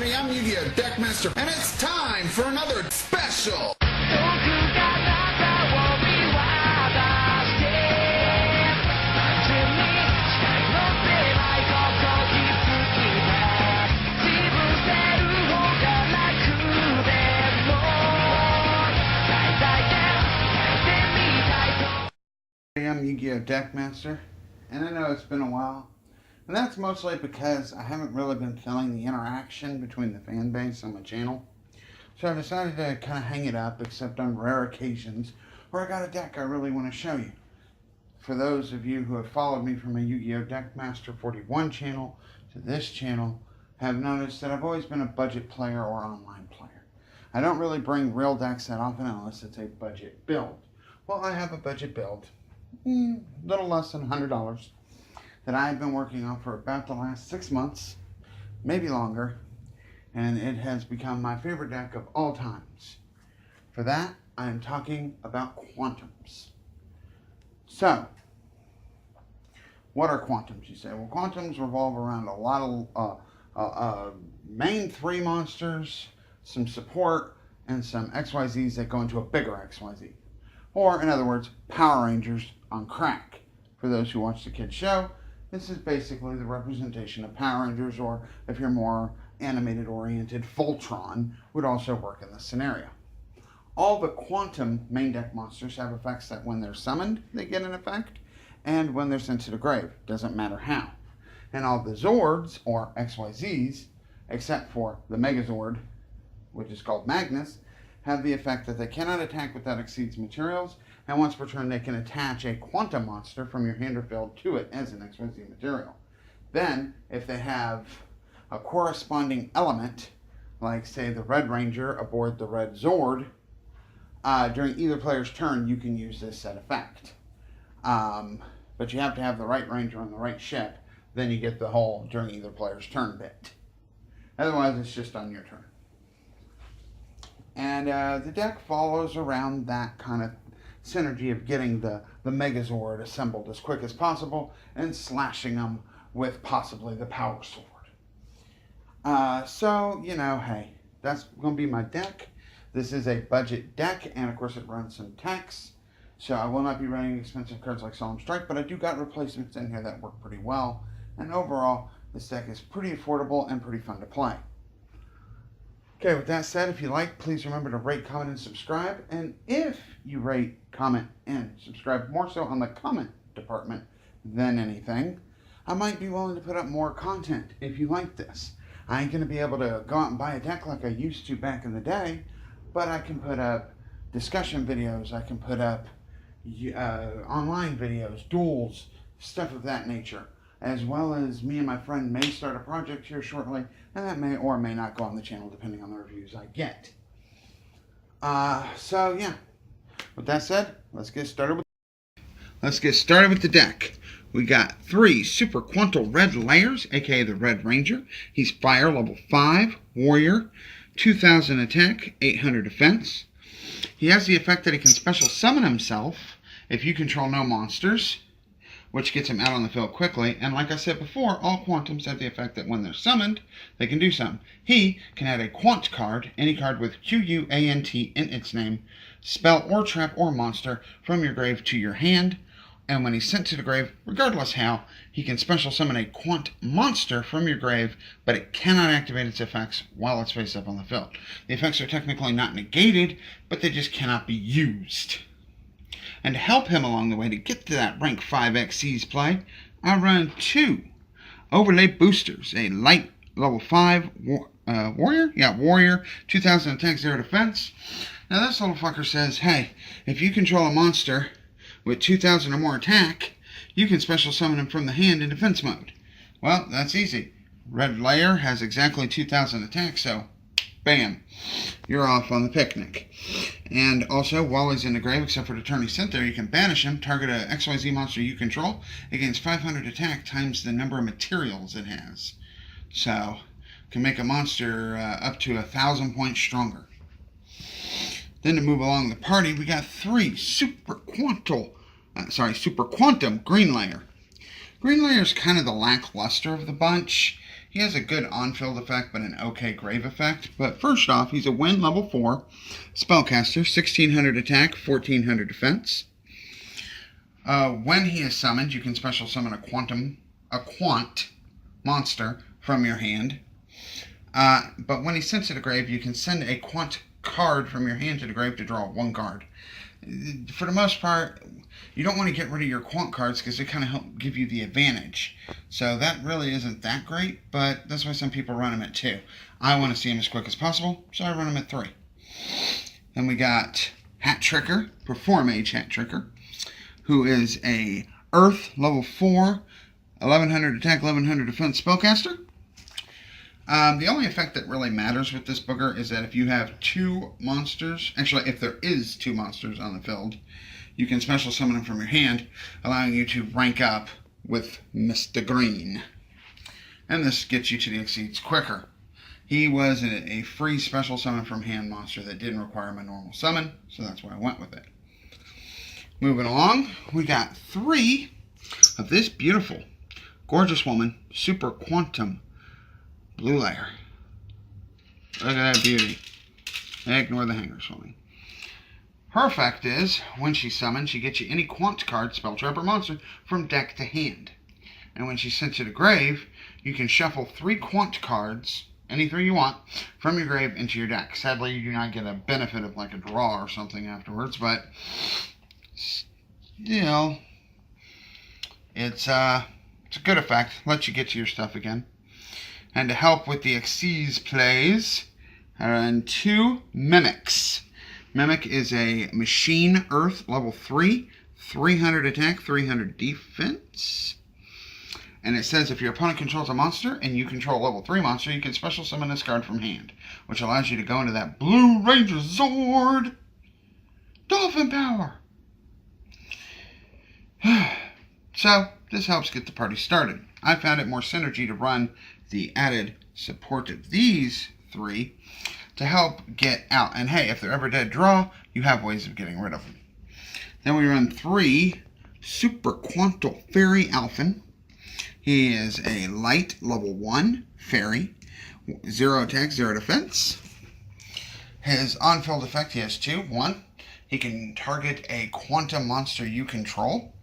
Hey, I'm Yu-Gi-Oh! Deckmaster, and it's time for another special! I'm Yu-Gi-Oh! Deckmaster, and I know it's been a while, and that's mostly because I haven't really been feeling the interaction between the fan base on my channel. So I decided to kind of hang it up, except on rare occasions where I got a deck I really want to show you. For those of you who have followed me from my Yu-Gi-Oh! Deckmaster 41 channel to this channel, have noticed that I've always been a budget player or online player. I don't really bring real decks that often unless it's a budget build. Well, I have a budget build. Little less than $100 that I've been working on for about the last 6 months, maybe longer, and it has become my favorite deck of all times. For that, I am talking about quantums. So, what are quantums, you say? Well, quantums revolve around a lot of main 3 monsters, some support, and some XYZs that go into a bigger XYZ. Or, in other words, Power Rangers on crack. For those who watch the kids' show, this is basically the representation of Power Rangers, or if you're more animated-oriented, Voltron would also work in this scenario. All the quantum main deck monsters have effects that when they're summoned, they get an effect, and when they're sent to the grave, doesn't matter how. And all the Zords, or XYZs, except for the Megazord, which is called Magnus, have the effect that they cannot attack without exceeds materials, and once per turn they can attach a quantum monster from your hand or field to it as an XYZ material. Then, if they have a corresponding element, like say the Red Ranger aboard the Red Zord, during either player's turn you can use this set effect. But you have to have the right Ranger on the right ship, then you get the whole during either player's turn bit. Otherwise it's just on your turn. And the deck follows around that kind of synergy of getting the Megazord assembled as quick as possible and slashing them with possibly the Power Sword. So, you know, hey, that's going to be my deck. This is a budget deck, and of course it runs some techs. So I will not be running expensive cards like Solemn Strike, but I do got replacements in here that work pretty well. And overall, this deck is pretty affordable and pretty fun to play. Okay, with that said, if you like, please remember to rate, comment, and subscribe. And if you rate, comment, and subscribe more so on the comment department than anything, I might be willing to put up more content if you like this. I ain't going to be able to go out and buy a deck like I used to back in the day, but I can put up discussion videos, I can put up online videos, duels, stuff of that nature. As well as me and my friend may start a project here shortly, and that may or may not go on the channel depending on the reviews I get. So yeah, with that said, let's get started with the deck. We got 3 super quantal red layers, aka the Red Ranger. He's fire level 5, warrior, 2000 attack, 800 defense. He has the effect that he can special summon himself if you control no monsters, which gets him out on the field quickly. And like I said before, all quantums have the effect that when they're summoned, they can do something. He can add a quant card, any card with QUANT in its name, spell or trap or monster from your grave to your hand. And when he's sent to the grave, regardless how, he can special summon a quant monster from your grave, but it cannot activate its effects while it's face up on the field. The effects are technically not negated, but they just cannot be used. And to help him along the way to get to that rank 5 XC's play, I run 2 overlay boosters. A light level 5 warrior? Yeah, warrior, 2000 attack, 0 defense. Now this little fucker says, hey, if you control a monster with 2000 or more attack, you can special summon him from the hand in defense mode. Well, that's easy. Red Layer has exactly 2000 attack, so bam, you're off on the picnic. And also, while he's in the grave, except for the turn he's sent there, you can banish him, target a XYZ monster you control, against 500 attack times the number of materials it has. So, can make a monster up to 1,000 points stronger. Then to move along the party, we got 3 super quantum Green Layer. Green Layer is kind of the lackluster of the bunch. He has a good on-field effect, but an okay grave effect. But first off, he's a wind level 4 spellcaster, 1600 attack, 1400 defense. When he is summoned, you can special summon a quant monster from your hand. But when he's sent to the grave, you can send a quant card from your hand to the grave to draw 1 card. For the most part, you don't want to get rid of your quant cards because they kind of help give you the advantage. So that really isn't that great, but that's why some people run them at 2. I want to see them as quick as possible, so I run them at 3. Then we got Hat Tricker, Perform Age Hat Tricker, who is a Earth level 4, 1100 attack, 1100 defense spellcaster. The only effect that really matters with this booger is that if you have 2 monsters, actually if there is 2 monsters on the field, you can special summon them from your hand, allowing you to rank up with Mr. Green. And this gets you to the exceeds quicker. He was a free special summon from hand monster that didn't require a normal summon, so that's why I went with it. Moving along, we got 3 of this beautiful, gorgeous woman, Super Quantum Blue Layer. Look at that beauty. Ignore the hangers for me. Her effect is, when she's summoned, she gets you any quant card, spell trap, or monster from deck to hand. And when she's sent to the grave, you can shuffle 3 quant cards, any 3 you want, from your grave into your deck. Sadly, you do not get a benefit of like a draw or something afterwards, but still, it's a good effect. Lets you get to your stuff again. And to help with the Xyz plays, and 2 mimics. Mimic is a machine Earth level 3, 300 attack, 300 defense. And it says if your opponent controls a monster and you control a level 3 monster, you can special summon this card from hand, which allows you to go into that Blue Ranger Zord Dolphin power. So, this helps get the party started. I found it more synergy to run the added support of these 3 to help get out. And hey, if they're ever dead draw, you have ways of getting rid of them. Then we run 3 Super Quantal Fairy Alphan. He is a light level 1 fairy, 0 attack, 0 defense. His on-field effect, he has 2. 1, he can target a quantum monster you control,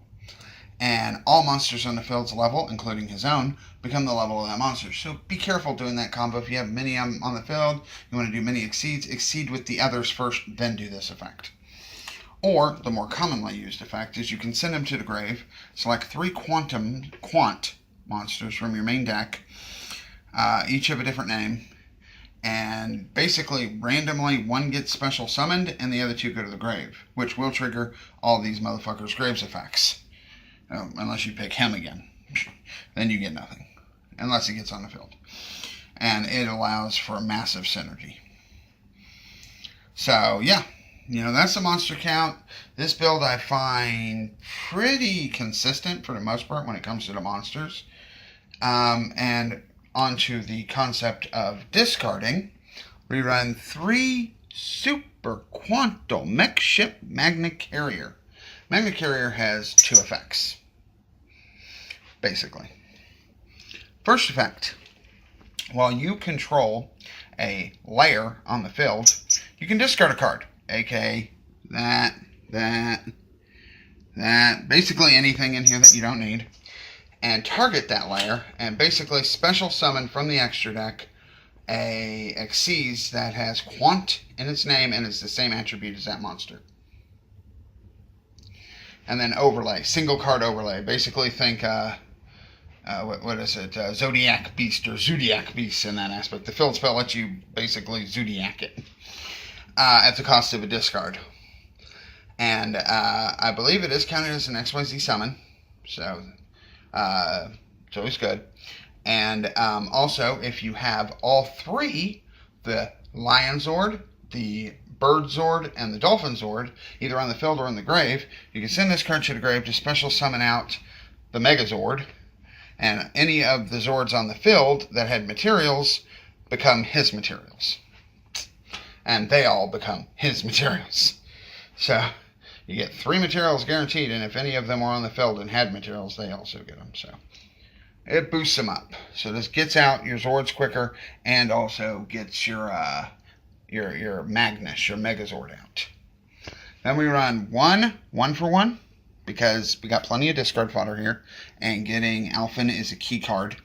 and all monsters on the field's level, including his own, become the level of that monster. So be careful doing that combo. If you have many on the field, you want to do many exceed with the others first, then do this effect. Or, the more commonly used effect is you can send them to the grave, select 3 quant monsters from your main deck, each have a different name, and basically randomly 1 gets special summoned and the other 2 go to the grave, which will trigger all these motherfuckers' graves effects. Unless you pick him again. Then you get nothing. Unless he gets on the field. And it allows for a massive synergy. So, yeah. That's the monster count. This build I find pretty consistent for the most part when it comes to the monsters. And onto the concept of discarding. We run 3 Super Quantal Mech Ship Magnacarrier. Magnacarrier has 2 effects, basically. First effect, while you control a layer on the field, you can discard a card, aka that, basically anything in here that you don't need, and target that layer, and basically special summon from the extra deck a Xyz that has quant in its name and is the same attribute as that monster. And then overlay, single card overlay. Basically think, what is it, Zodiac Beast or Zodiac Beast in that aspect. The field spell lets you basically Zodiac it at the cost of a discard. And I believe it is counted as an XYZ summon, so it's always good. And also, if you have all 3, the Lion Zord, the Bird Zord, and the Dolphin Zord, either on the field or in the grave, you can send this card to the grave to special summon out the Megazord, and any of the Zords on the field that had materials become his materials. And they all become his materials. So, you get 3 materials guaranteed, and if any of them are on the field and had materials, they also get them. So, it boosts them up. So this gets out your Zords quicker and also gets your Magnus, your Megazord out. Then we run one for one, because we got plenty of discard fodder here, and getting alphan is a key card.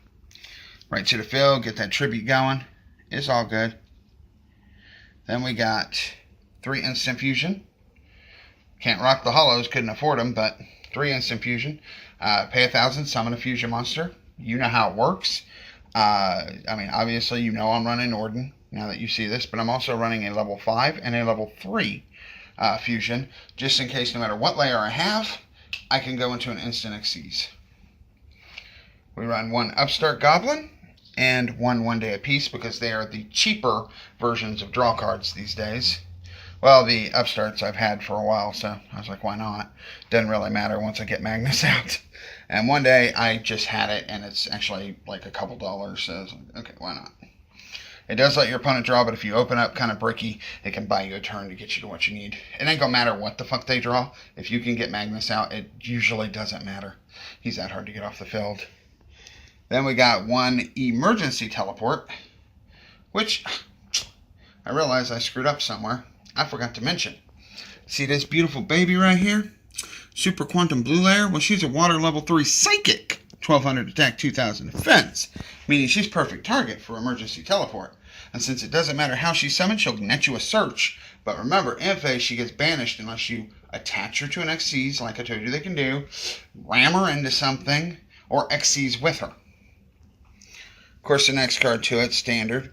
Right to the field, get that tribute going. It's all good. Then we got 3 instant fusion. Can't rock the hollows, couldn't afford them, but 3 instant fusion. Pay 1,000, summon a fusion monster. You know how it works. I mean, obviously, you know I'm running Norden now that you see this, but I'm also running a level 5 and a level 3 fusion, just in case no matter what layer I have, I can go into an instant Xyz. We run 1 upstart goblin and 1 day apiece because they are the cheaper versions of draw cards these days. Well, the upstarts I've had for a while, so I was like, why not? Doesn't really matter once I get Magnus out. And one day I just had it, and it's actually like a couple dollars, so I was like, okay, why not? It does let your opponent draw, but if you open up kind of bricky, it can buy you a turn to get you to what you need. It ain't gonna matter what the fuck they draw. If you can get Magnus out, it usually doesn't matter. He's that hard to get off the field. Then we got 1 emergency teleport, which I realized I screwed up somewhere. I forgot to mention. See this beautiful baby right here? Super Quantum Blue Layer? Well, she's a water level 3 psychic. 1200 attack, 2000 defense. Meaning she's perfect target for emergency teleport. And since it doesn't matter how she's summoned, she'll net you a search. But remember, in phase, she gets banished unless you attach her to an Xyz, like I told you they can do, ram her into something, or Xyz with her. Of course, the next card to it, standard.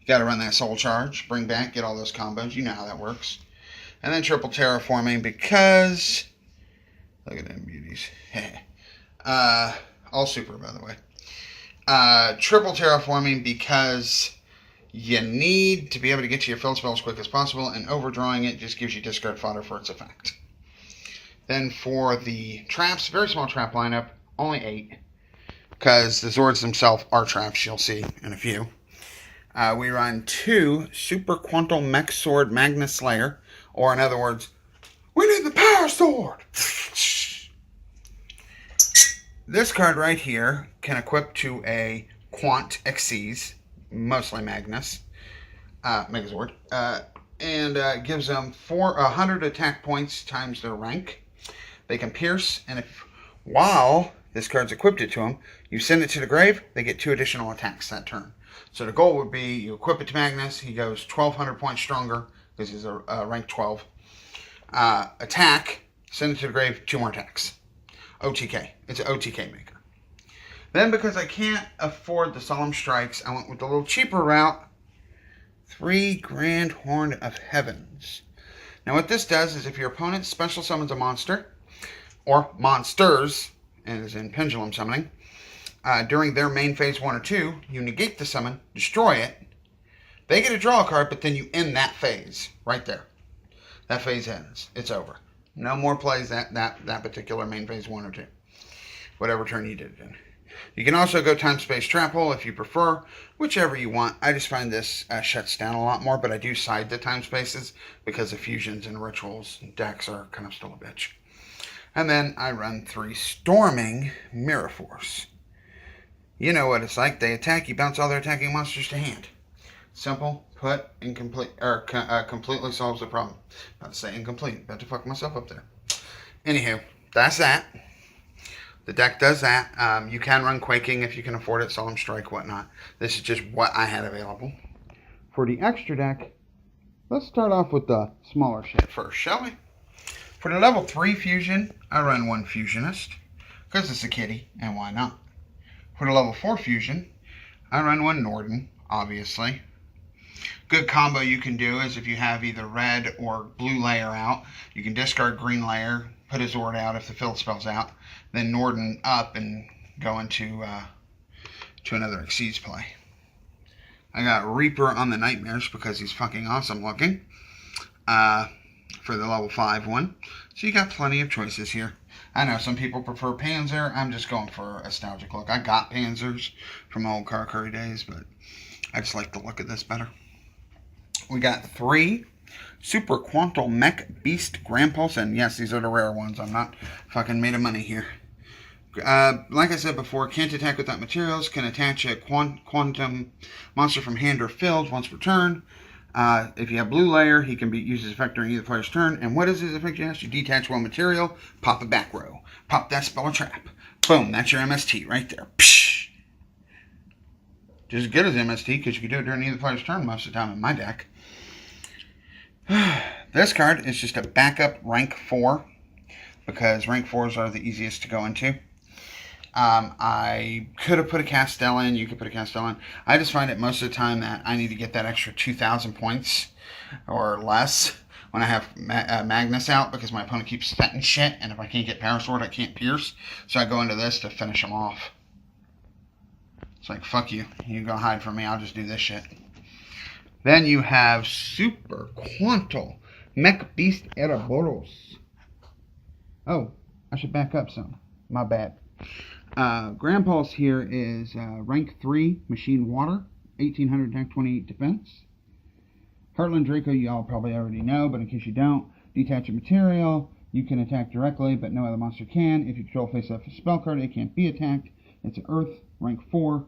You got to run that soul charge, bring back, get all those combos. You know how that works. And then triple terraforming because... Look at them beauties. All super, by the way. Triple terraforming because you need to be able to get to your field spell as quick as possible, and overdrawing it just gives you discard fodder for its effect. Then for the traps, very small trap lineup, only 8. Because the Zords themselves are traps, you'll see in a few. We run 2 super quantal mech sword magnaslayer, or in other words, we need the power sword! This card right here can equip to a quant Xyz, mostly Magnus, Megazord, and gives them 100 attack points times their rank. They can pierce, and if while this card's equipped it to them, you send it to the grave, they get 2 additional attacks that turn. So the goal would be you equip it to Magnus, he goes 1,200 points stronger because he's a rank 12. Attack, send it to the grave, 2 more attacks. OTK. It's an OTK maker. Then because I can't afford the Solemn Strikes, I went with the little cheaper route. 3 Grand Horn of Heavens. Now what this does is if your opponent special summons a monster, or monsters, as in pendulum summoning, during their main phase 1 or 2, you negate the summon, destroy it, they get a draw card, but then you end that phase right there. That phase ends. It's over. No more plays that particular main phase 1 or 2. Whatever turn you did it in. You can also go time space trap hole if you prefer, whichever you want. I just find this shuts down a lot more, but I do side the time spaces because the fusions and rituals and decks are kind of still a bitch. And then I run 3 storming mirror force. You know what it's like. They attack, you bounce all their attacking monsters to hand. Simple, put, incomplete, or completely solves the problem. Not to say incomplete, about to fuck myself up there. Anywho, that's that. The deck does that. You can run Quaking if you can afford it, Solemn Strike, whatnot. This is just what I had available. For the extra deck, let's start off with the smaller shit first, shall we? For the level 3 fusion, I run 1 fusionist, because it's a kitty, and why not? For the level 4 fusion, I run 1 Norden, obviously. Good combo you can do is if you have either red or blue layer out, you can discard green layer, put a Zord out if the field spell's out, then Norden up and go into to another Xyz play. I got Reaper on the Nightmares because he's fucking awesome looking for the level 5 one. So you got plenty of choices here. I know some people prefer Panzer. I'm just going for a nostalgic look. I got Panzers from old Karakuri days, but I just like the look of this better. We got 3 Super Quantal Mech Beast Grampulse, and yes, these are the rare ones. I'm not fucking made of money here. Like I said before, can't attack without materials, can attach a quantum monster from hand or field once per turn. If you have blue layer, he can use his effect during either player's turn. And what is his effect? You detach one material, pop a back row. Pop that spell or trap. Boom, that's your MST right there. Psh! Just as good as MST, because you can do it during either player's turn most of the time in my deck. This card is just a backup rank 4, because rank 4s are the easiest to go into. I could have put a Castell in. You could put a Castell in. I just find it most of the time that I need to get that extra 2,000 points or less when I have Magnus out, because my opponent keeps setting shit, and if I can't get Power Sword, I can't Pierce. So I go into this to finish them off. It's like, fuck you. You go hide from me. I'll just do this shit. Then you have Super Quantal Mech Beast Aeroboros. Oh, I should back up some. My bad. Grampulse here is rank 3, Machine Water, 1800 attack, 28 defense. Heartlanddraco, you all probably already know, but in case you don't, detach a material. You can attack directly, but no other monster can. If you control face-up a spell card, it can't be attacked. It's an Earth, rank 4,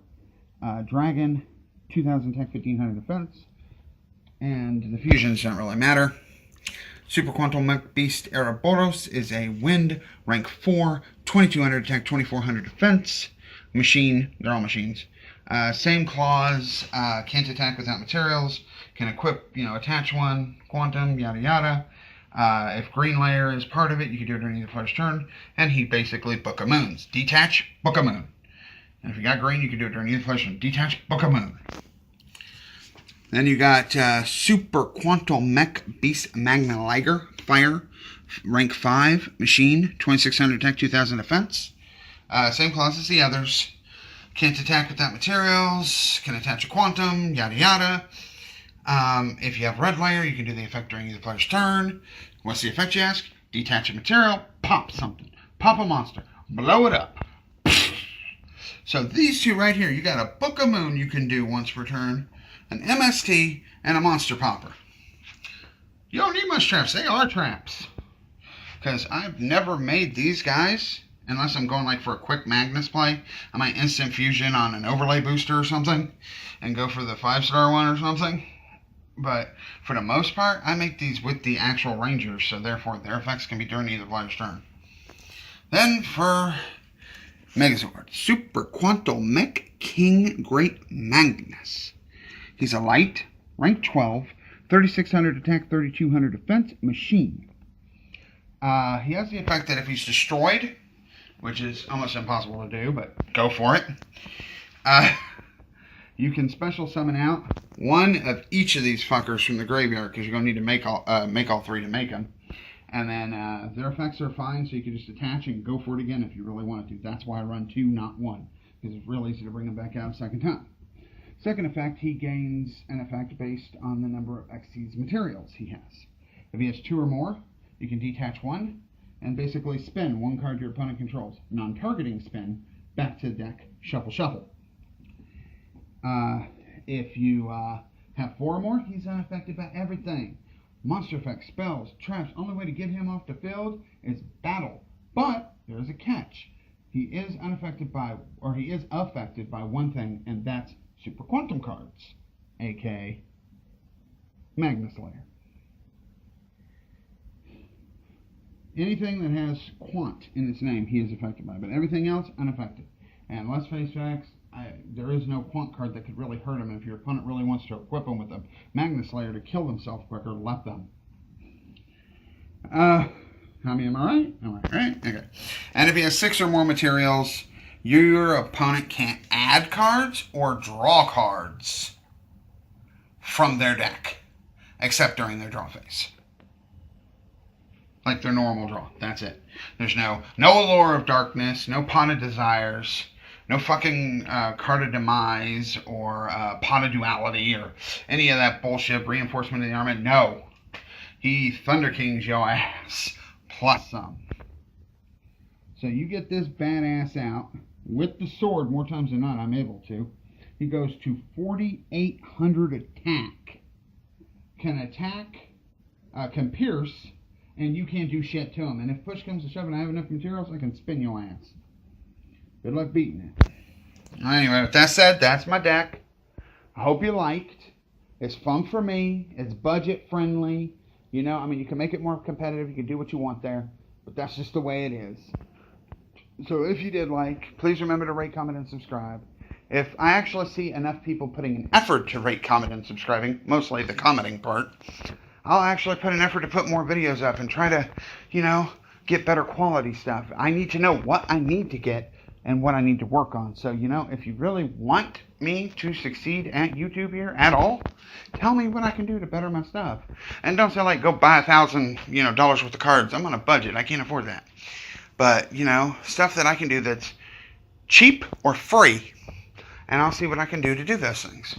Dragon, 2000 attack, 1500 defense. And the fusions don't really matter. Super Quantal Mech Beast Aeroboros is a Wind, rank 4, 2200 attack, 2400 defense. Machine, they're all machines. Same clause, can't attack without materials, can equip, attach one, quantum, yada yada. If green layer is part of it, you can do it during either player's turn. And he basically Book of Moons. Detach, Book of Moon. And if you got green, you can do it during either player's turn. Detach, Book of Moon. Then you got Super Quantal Mech Beast Magnaliger, Fire, rank 5, Machine, 2600 attack, 2000 defense. Same clause as the others. Can't attack without materials, can attach a quantum, yada yada. If you have red layer, you can do the effect during either player's turn. What's the effect, you ask? Detach a material, pop something. Pop a monster, blow it up. So these two right here, you got a Book of Moon you can do once per turn, an MST, and a monster popper. You don't need much traps. They are traps. Because I've never made these guys, unless I'm going like for a quick Magnus play. I might instant fusion on an overlay booster or something, and go for the 5-star one or something. But for the most part, I make these with the actual Rangers, so therefore their effects can be during either player's turn. Then for Megazord, Super Quantal Mech King Great Magnus. He's a light, rank 12, 3600 attack, 3200 defense, machine. He has the effect that if he's destroyed, which is almost impossible to do, but go for it, you can special summon out one of each of these fuckers from the graveyard, because you're going to need to make all three to make them. And then their effects are fine, so you can just attach and go for it again if you really want to. That's why I run 2, not 1, because it's real easy to bring them back out a second time. Second effect, he gains an effect based on the number of XT's materials he has. If he has 2 or more, you can detach one and basically spin one card your opponent controls. Non-targeting spin, back to the deck, shuffle, shuffle. If you have 4 or more, he's unaffected by everything. Monster effects, spells, traps. Only way to get him off the field is battle. But there's a catch. He is affected by one thing, and that's Super Quantum cards, aka Magnaslayer. Anything that has quant in its name, he is affected by, but everything else, unaffected. And let's face facts, there is no quant card that could really hurt him. If your opponent really wants to equip him with a Magnaslayer to kill themselves quicker, let them. Am I right? Am I right? Okay. And if he has 6 or more materials, your opponent can't add cards or draw cards from their deck, except during their draw phase. Like their normal draw. That's it. There's no Allure of Darkness, no Pot of Desires, no fucking Card of Demise or Pot of Duality or any of that bullshit, Reinforcement of the Armament. No. He Thunder Kings your ass, plus some. So you get this badass out with the sword more times than not. I'm able to. He goes to 4,800 attack. Can pierce, and you can't do shit to him. And if push comes to shove and I have enough materials, I can spin your ass. Good luck beating it. Anyway, with that said, that's my deck. I hope you liked. It's fun for me. It's budget friendly. You know, I mean, you can make it more competitive. You can do what you want there. But that's just the way it is. So if you did like, please remember to rate, comment, and subscribe. If I actually see enough people putting an effort to rate, comment, and subscribing, mostly the commenting part, I'll actually put an effort to put more videos up and try to, you know, get better quality stuff. I need to know what I need to get and what I need to work on. So, you know, if you really want me to succeed at YouTube here at all, tell me what I can do to better my stuff. And don't say, like, go buy $1,000, dollars worth of cards. I'm on a budget. I can't afford that. But, you know, stuff that I can do that's cheap or free, and I'll see what I can do to do those things.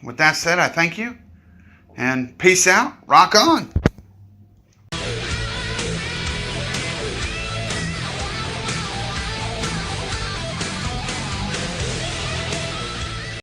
With that said, I thank you, and peace out. Rock on.